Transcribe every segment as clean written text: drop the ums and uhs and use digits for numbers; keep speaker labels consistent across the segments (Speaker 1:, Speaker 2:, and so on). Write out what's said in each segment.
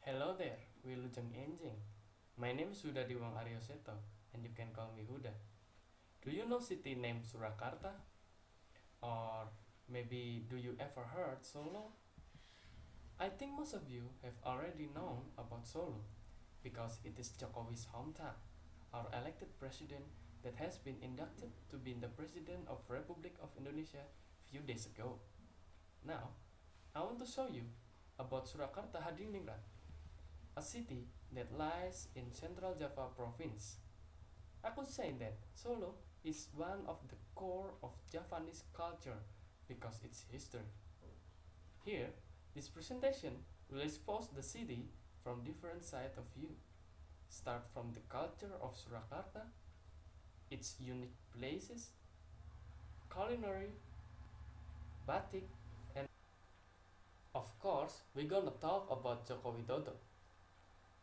Speaker 1: Hello there, Wilujeng Enjing. My name is Huda Diwang Aryo Seto, and you can call me Huda. Do you know city named Surakarta? Or maybe do you ever heard Solo? I think most of you have already known about Solo because it is Jokowi's hometown, our elected president that has been inducted to be the president of Republic of Indonesia few days ago. Now, I want to show you about Surakarta Hadiningrat, a city that lies in Central Java province. I could say that Solo is one of the core of Javanese culture because its history. Here, this presentation will expose the city from different side of view. Start from the culture of Surakarta, its unique places, culinary, batik, and of course, we're gonna talk about Joko Widodo.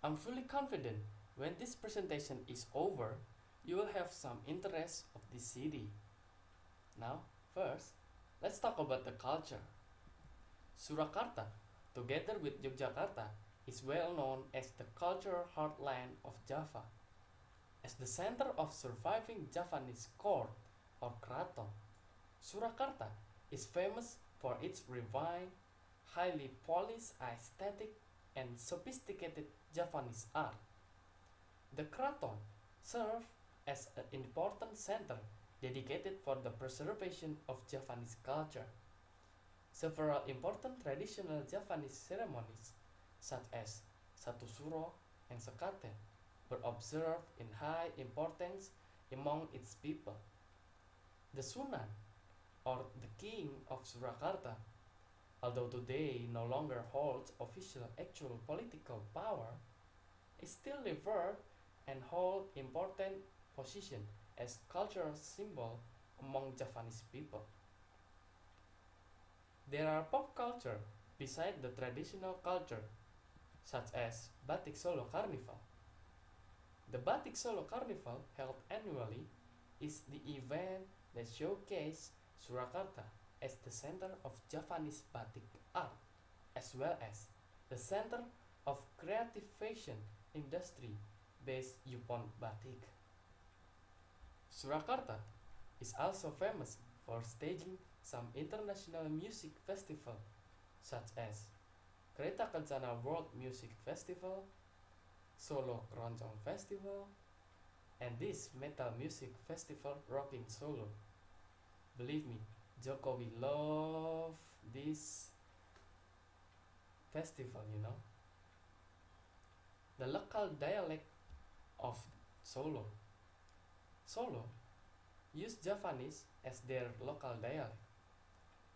Speaker 1: I'm fully confident when this presentation is over, you will have some interest of this city. Now, first, let's talk about the culture. Surakarta, together with Yogyakarta, is well known as the cultural heartland of Java. As the center of surviving Javanese court or kraton, Surakarta is famous for its refined, highly polished aesthetic and sophisticated Javanese art. The kraton served as an important center dedicated for the preservation of Javanese culture. Several important traditional Javanese ceremonies, such as Satu Suro and Sekaten, were observed in high importance among its people. The Sunan, or the King of Surakarta, although today no longer holds official actual political power, is still revered and hold important position as cultural symbol among Javanese people. There are pop culture beside the traditional culture, such as Batik Solo Carnival. The Batik Solo Carnival, held annually, is the event that showcases Surakarta as the center of Javanese batik art, as well as the center of creative fashion industry based upon batik. Surakarta is also famous for staging some international music festival such as Kereta Kencana World Music Festival, Solo Keroncong Festival, and this metal music festival Rockin' Solo. Believe me, Jokowi love this festival. The local dialect of Solo. Solo use Javanese as their local dialect.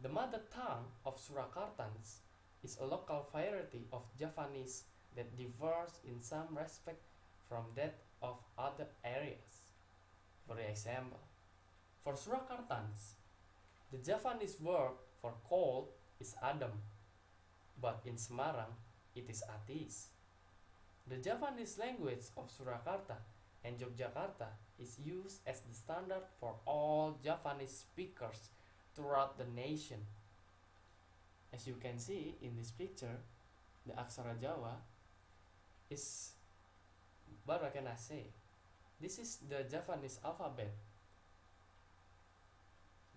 Speaker 1: The mother tongue of Surakartans is a local variety of Javanese that differs in some respect from that of other areas. For example, for Surakartans, the Javanese word for cold is adem, but in Semarang it is atis. The Javanese language of Surakarta and Yogyakarta is used as the standard for all Javanese speakers throughout the nation. As you can see in this picture, the Aksara Jawa is, what can I say? This is the Javanese alphabet.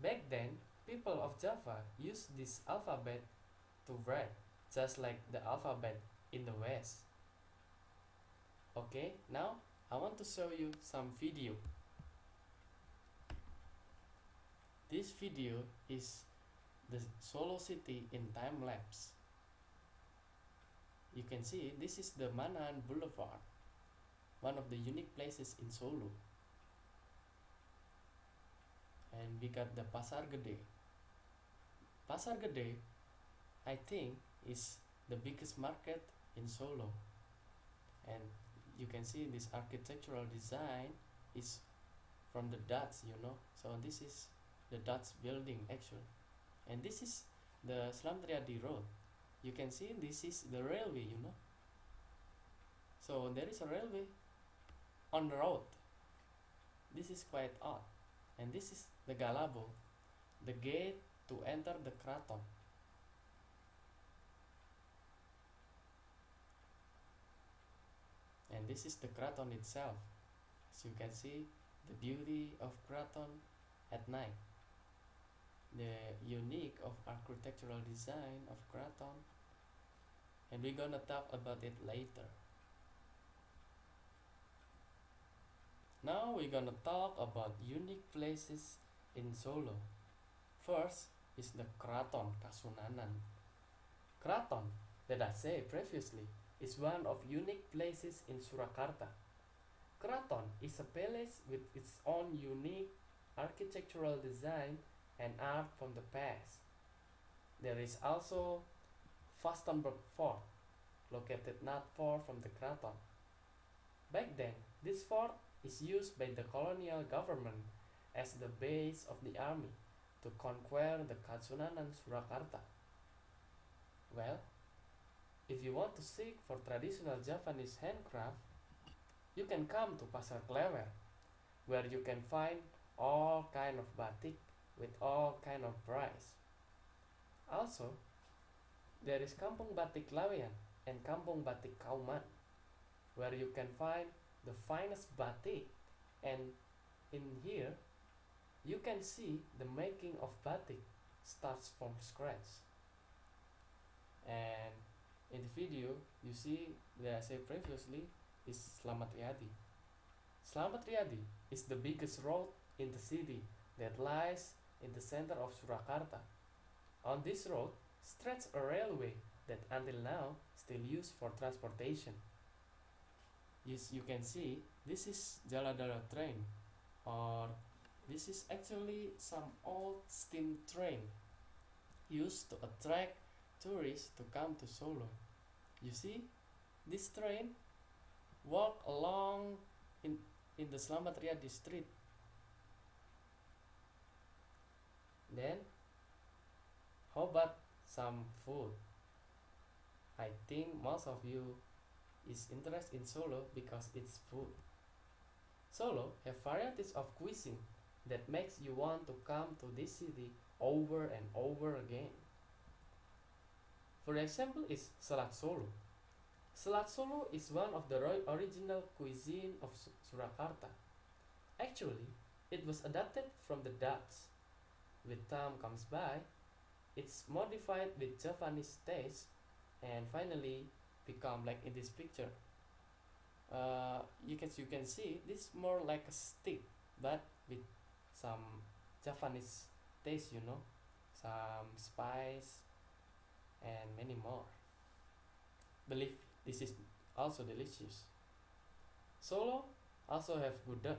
Speaker 1: Back then, people of Java used this alphabet to write, just like the alphabet in the West. Okay, now I want to show you some video. This video is the Solo city in time lapse. You can see this is the Manahan Boulevard, one of the unique places in Solo. And we got the Pasar Gede. Pasar Gede, I think, is the biggest market in Solo. And you can see this architectural design is from the Dutch. So this is the Dutch building actually. And this is the Slam Triadi Road. You can see this is the railway. So there is a railway on the road. This is quite odd. And this is the Galabo, the gate to enter the kraton. And this is the Kraton itself. As you can see, the beauty of Kraton at night, the unique of architectural design of Kraton, and we're gonna talk about it later. Now we're gonna talk about unique places in Solo. First is the Kraton Kasunanan. Kraton, that I said previously, is one of unique places in Surakarta. Kraton is a palace with its own unique architectural design and art from the past. There is also Vastenburg Fort, located not far from the Kraton. Back then, this fort is used by the colonial government as the base of the army to conquer the Katsunanan Surakarta. Well, if you want to seek for traditional Japanese handcraft, you can come to Pasar Klewer, where you can find all kind of batik with all kind of price. Also, there is Kampung Batik Lawean and Kampung Batik Kauman, where you can find the finest batik, and in here you can see the making of batik starts from scratch. And in the video you see that I said previously is Slamet Riyadi. Slamet Riyadi is the biggest road in the city that lies in the center of Surakarta. On this road stretches a railway that until now still used for transportation. Yes, you can see this is Jaladara train, or this is actually some old steam train used to attract tourists to come to Solo. You see, this train walk along in the Slamet Riyadi street. Then, how about some food? I think most of you is interested in Solo because it's food. Solo have varieties of cuisine that makes you want to come to this city over and over again. For example is Salad Solo. Salad Solo is one of the original cuisine of Surakarta. Actually, it was adapted from the Dutch. With time comes by, it's modified with Japanese taste and finally become like in this picture. You can see this more like a stick, but with some Japanese taste, some spice and many more. Believe this is also delicious. Solo also have gudeg.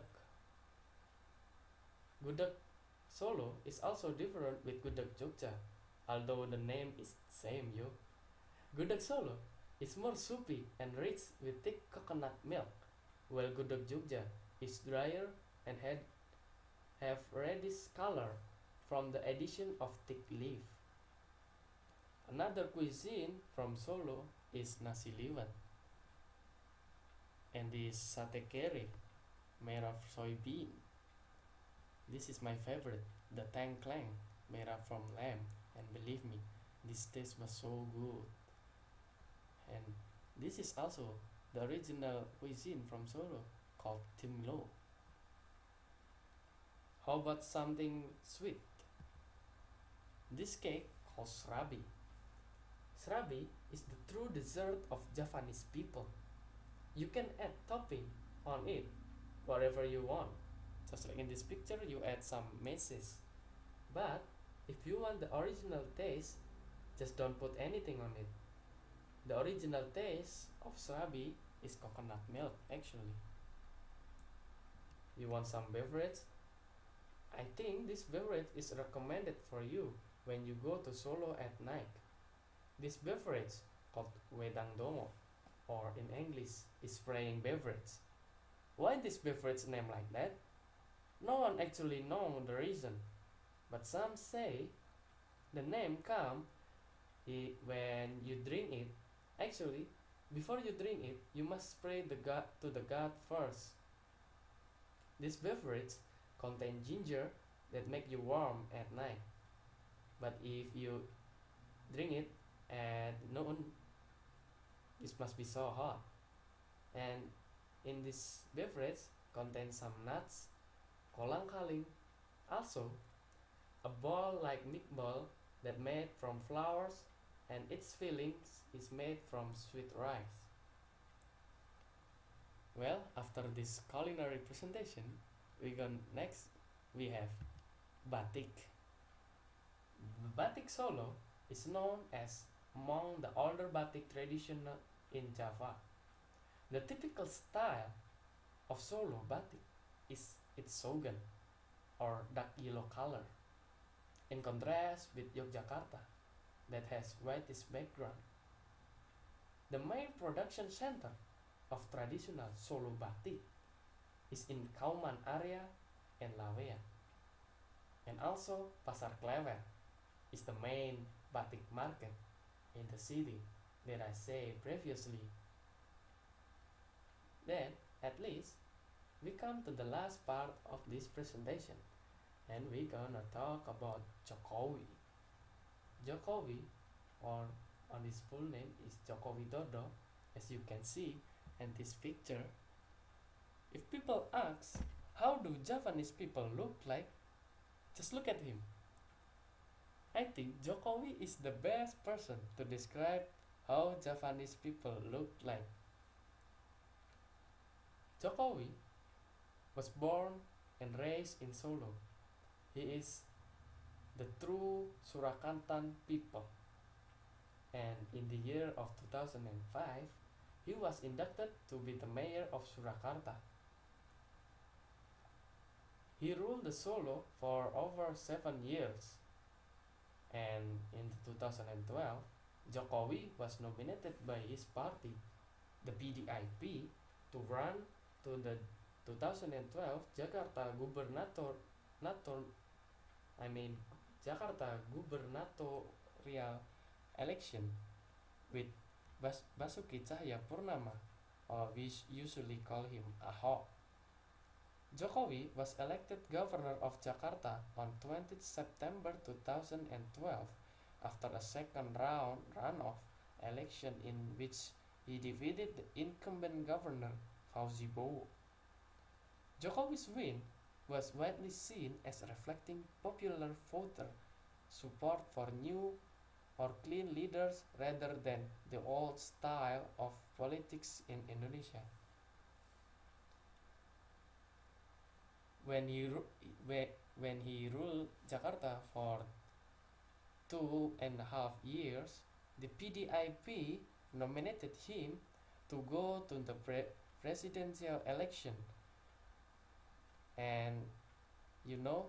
Speaker 1: Gudeg Solo is also different with gudeg Jogja, although the name is same, yo. Gudeg Solo is more soupy and rich with thick coconut milk, while gudeg Jogja is drier and have reddish color from the addition of thick leaf. Another cuisine from Solo is nasi liwet, and this sate kere made of soybean. This is my favorite, the tang klang made up from lamb, and believe me, this taste was so good. And this is also the original cuisine from Solo called timlo. How about something sweet? This cake called srabi. Srabi is the true dessert of Japanese people. You can add topping on it, whatever you want. Just like in this picture, you add some messes. But if you want the original taste, just don't put anything on it. The original taste of srabi is coconut milk actually. You want some beverage? I think this beverage is recommended for you when you go to Solo at night. This beverage called wedang dongo, or in English is spraying beverage. Why this beverage name like that? No one actually knows the reason, but some say the name come when you drink it. Actually, before you drink it, you must spray the gut to the gut first. This beverage contains ginger that make you warm at night. But if you drink it at noon, this must be so hot. And in this beverage contains some nuts, kolang kaling, also a ball like meatball that made from flowers and its fillings is made from sweet rice. Well, after this culinary presentation, we go next. We have batik. Batik Solo is known as among the older batik tradition in Java. The typical style of Solo batik is its sogan or dark yellow color, in contrast with Yogyakarta that has whitish background. The main production center of traditional Solo batik is in Kauman area and Lawean. And also Pasar Klewer is the main batik market in the city that I said previously. Then, at least, we come to the last part of this presentation and we gonna talk about Jokowi. Jokowi, or on his full name is Joko Widodo, as you can see in this picture. If people ask, how do Javanese people look like? Just look at him. I think Jokowi is the best person to describe how Javanese people look like. Jokowi was born and raised in Solo. He is the true Surakartan people. And in the year of 2005, he was inducted to be the mayor of Surakarta. He ruled the Solo for over 7 years. And in 2012, Jokowi was nominated by his party, the PDIP, to run to the 2012 Jakarta gubernatorial election with Basuki Cahayapurnama, or we usually call him Ahok. Jokowi was elected governor of Jakarta on 20 September 2012 after a second round runoff election in which he defeated the incumbent governor Fauzi Bowo. Jokowi's win was widely seen as reflecting popular voter support for new or clean leaders rather than the old style of politics in Indonesia. When he ruled Jakarta for 2.5 years, the PDIP nominated him to go to the presidential election, and you know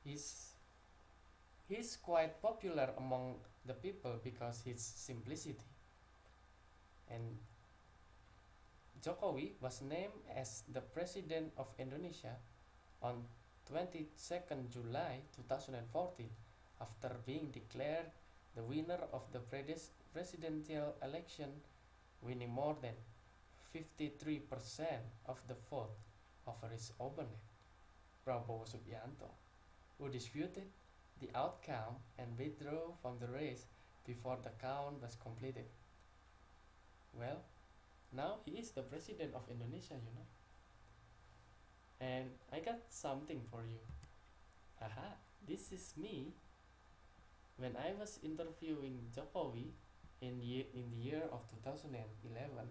Speaker 1: he's quite popular among the people because his simplicity. And Jokowi was named as the President of Indonesia on 22nd July 2014 after being declared the winner of the presidential election, winning more than 53% of the vote over his opponent, Prabowo Subianto, who disputed the outcome and withdrew from the race before the count was completed. Well, now he is the president of Indonesia, you know. And I got something for you. Haha, this is me when I was interviewing Jokowi in the year of 2011.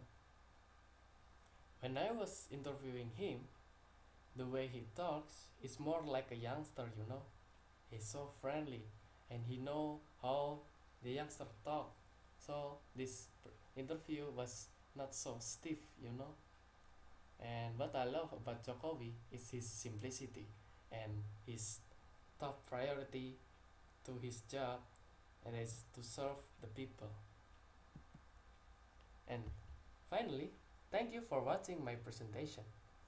Speaker 1: When I was interviewing him, the way he talks is more like a youngster, you know. He's so friendly and he know how the youngster talk. So this interview was not so stiff, you know. And what I love about Jokowi is his simplicity and his top priority to his job, and is to serve the people. And finally, thank you for watching my presentation.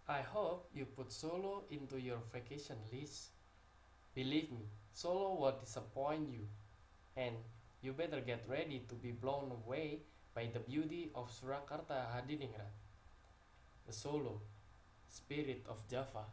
Speaker 1: I hope you put Solo into your vacation list. Believe me, Solo won't disappoint you, and you better get ready to be blown away by the beauty of Surakarta Hadiningrat, the Solo, spirit of Java.